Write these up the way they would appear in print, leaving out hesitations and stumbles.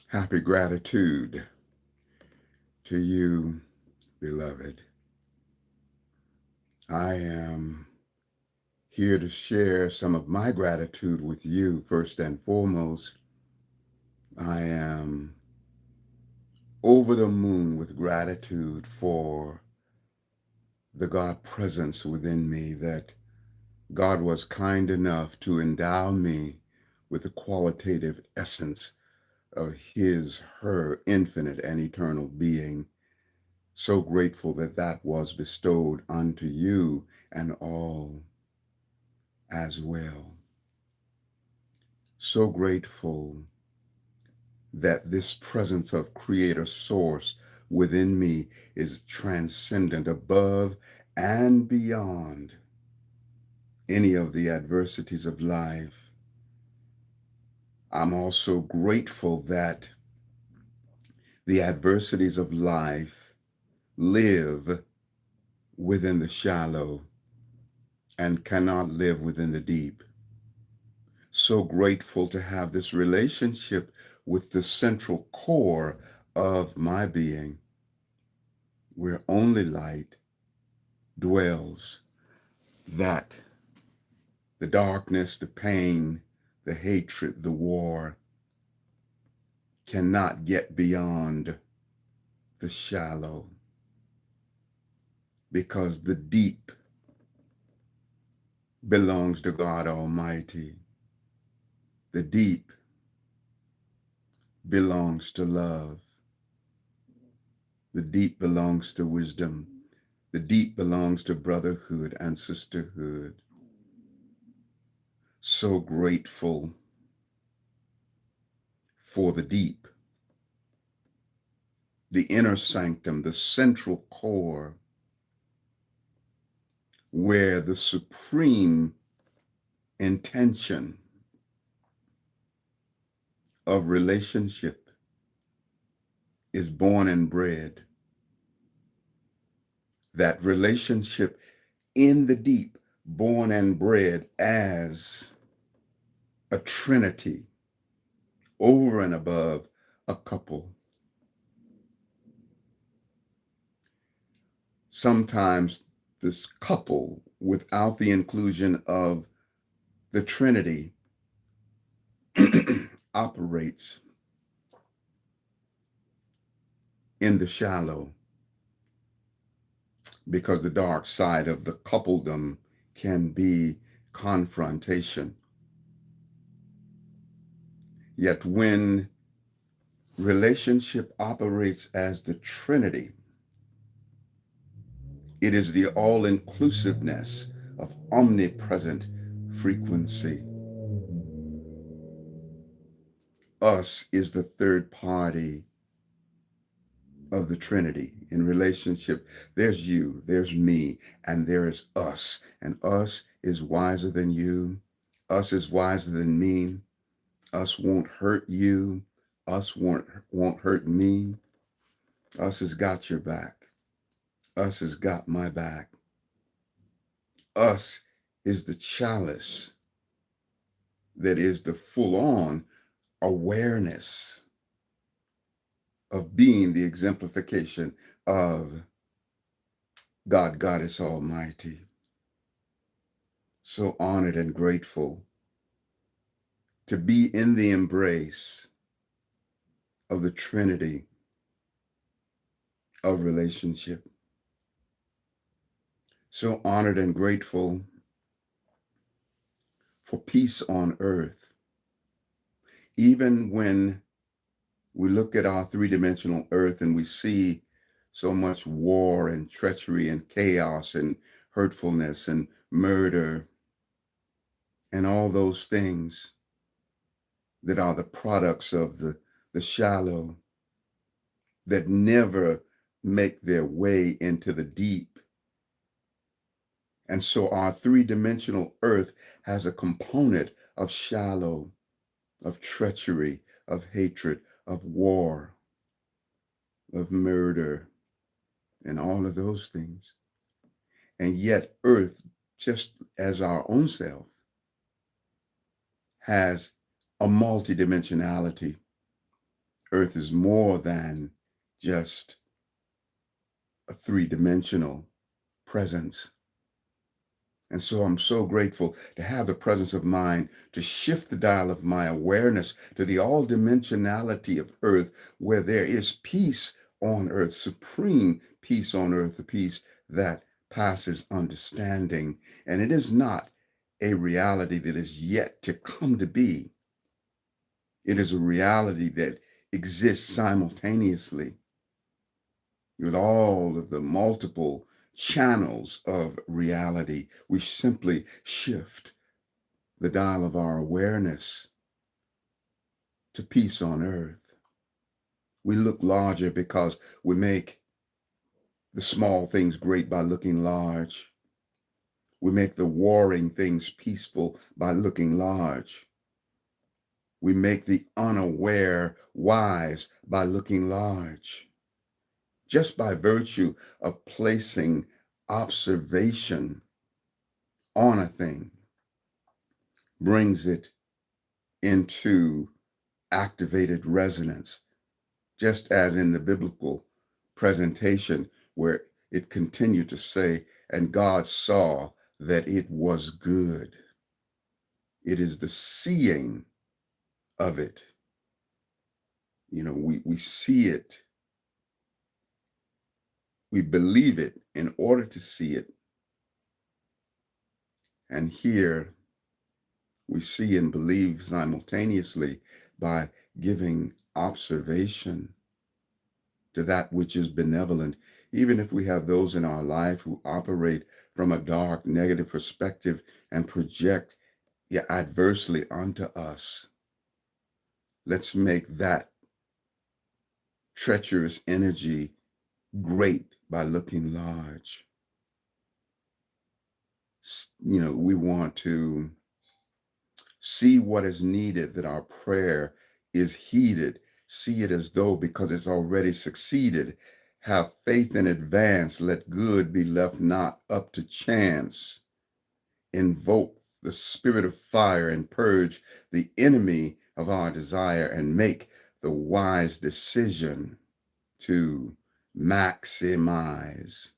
Happy gratitude to you, beloved. I am here to share some of my gratitude with you. First and foremost, I am over the moon with gratitude for the God presence within me, that God was kind enough to endow me with the qualitative essence of his, her infinite and eternal being. So grateful that that was bestowed unto you and all as well. So grateful that this presence of Creator Source within me is transcendent, above and beyond any of the adversities of life. I'm also grateful that the adversities of life live within the shallow and cannot live within the deep. So grateful to have this relationship with the central core of my being, where only light dwells, that the darkness, the pain, the hatred, the war cannot get beyond the shallow, because the deep belongs to God Almighty. The deep belongs to love. The deep belongs to wisdom. The deep belongs to brotherhood and sisterhood. So grateful for the deep, the inner sanctum, the central core, where the supreme intention of relationship is born and bred. That relationship in the deep, born and bred as a trinity over and above a couple. Sometimes this couple, without the inclusion of the trinity, operates in the shallow, because the dark side of the coupledom can be confrontation. Yet when relationship operates as the Trinity, it is the all-inclusiveness of omnipresent frequency. Us is the third party of the Trinity. In relationship, there's you, there's me, and there is us. And us is wiser than you. Us is wiser than me. Us won't hurt you. Us won't hurt me. Us has got your back. Us has got my back. Us is the chalice that is the full-on awareness of being the exemplification of God, Goddess Almighty. So honored and grateful to be in the embrace of the Trinity of relationship. So honored and grateful for peace on earth. Even when we look at our three-dimensional earth and we see so much war and treachery and chaos and hurtfulness and murder and all those things that are the products of the shallow, that never make their way into the deep. And so our three-dimensional earth has a component of shallow, of treachery, of hatred, of war, of murder, and all of those things. And yet earth, just as our own self, has a multidimensionality. Earth is more than just a three-dimensional presence. And so I'm so grateful to have the presence of mind to shift the dial of my awareness to the all-dimensionality of earth, where there is peace on earth, supreme peace on earth, the peace that passes understanding. And it is not a reality that is yet to come to be. It is a reality that exists simultaneously with all of the multiple channels of reality. We simply shift the dial of our awareness to peace on earth. We look larger because we make the small things great by looking large. We make the warring things peaceful by looking large. We make the unaware wise by looking large. Just by virtue of placing observation on a thing brings it into activated resonance, just as in the biblical presentation where it continued to say, and God saw that it was good. It is the seeing of it. You know, we see it. We believe it in order to see it. And here we see and believe simultaneously by giving observation to that which is benevolent. Even if we have those in our life who operate from a dark, negative perspective and project adversely onto us, let's make that treacherous energy great by looking large. You know, we want to see what is needed, that our prayer is heeded. See it as though because it's already succeeded. Have faith in advance. Let good be left not up to chance. Invoke the spirit of fire and purge the enemy of our desire and make the wise decision to maximize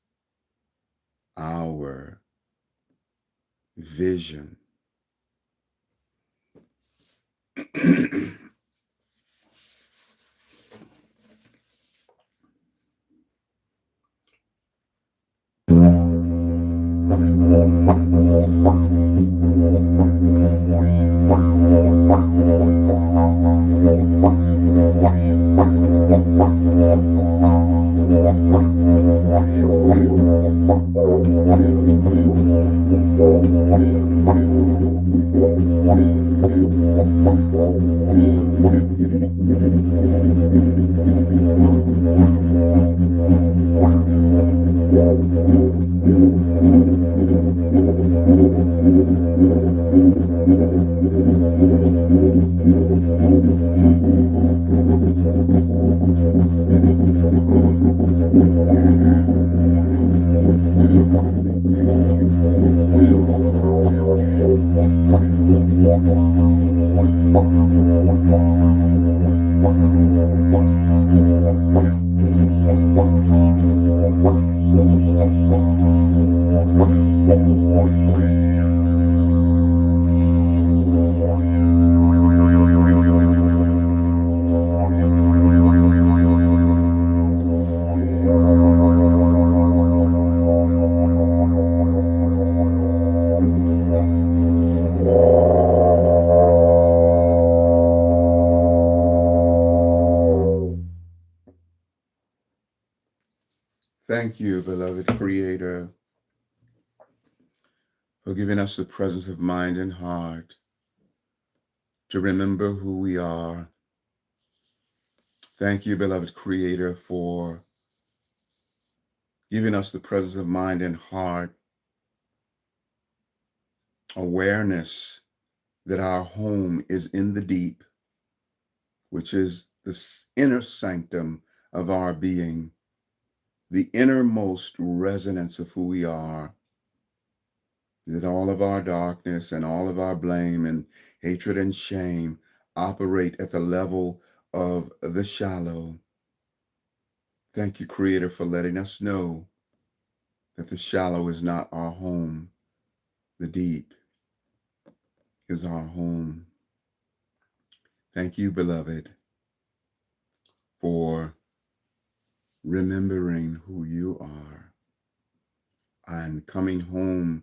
our vision. Thank you, beloved Creator, for giving us the presence of mind and heart to remember who we are. Thank you, beloved Creator, for giving us the presence of mind and heart, awareness that our home is in the deep, which is the inner sanctum of our being, the innermost resonance of who we are, that all of our darkness and all of our blame and hatred and shame operate at the level of the shallow. Thank you, Creator, for letting us know that the shallow is not our home. The deep is our home. Thank you, beloved, for remembering who you are and coming home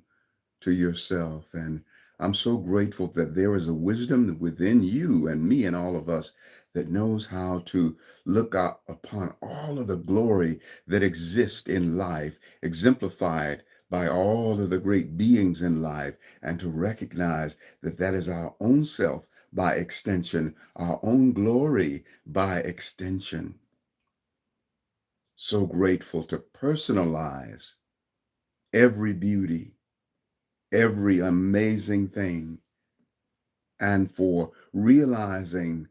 to yourself. And I'm so grateful that there is a wisdom within you and me and all of us that knows how to look out upon all of the glory that exists in life, exemplified by all of the great beings in life, and to recognize that that is our own self by extension, our own glory by extension. So grateful to personalize every beauty, every amazing thing, and for realizing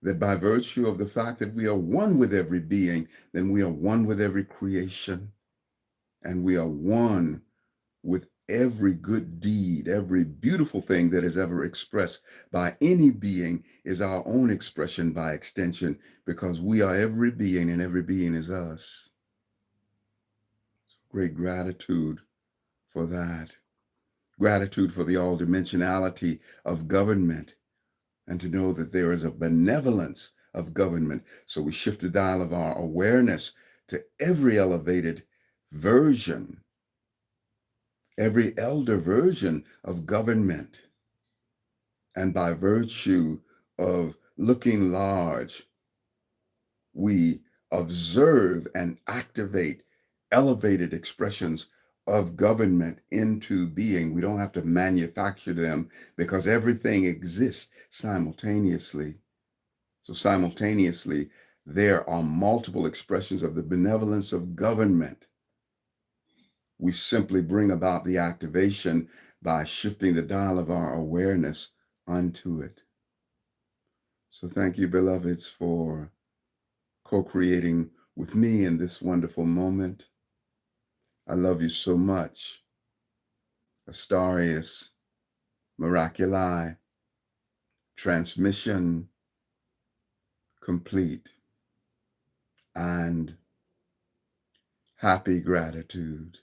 that by virtue of the fact that we are one with every being, then we are one with every creation, and we are one with every good deed, every beautiful thing that is ever expressed by any being is our own expression by extension, because we are every being and every being is us. Great gratitude for that. Gratitude for the all-dimensionality of government, and to know that there is a benevolence of government. So we shift the dial of our awareness to every elevated version, every elder version of government. And by virtue of looking large, we observe and activate elevated expressions of government into being. We don't have to manufacture them because everything exists simultaneously. So simultaneously, there are multiple expressions of the benevolence of government. We simply bring about the activation by shifting the dial of our awareness onto it. So thank you, beloveds, for co-creating with me in this wonderful moment. I love you so much. Astarius Miraculii, transmission complete, and happy gratitude,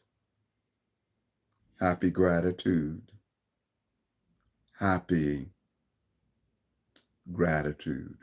happy gratitude, happy gratitude.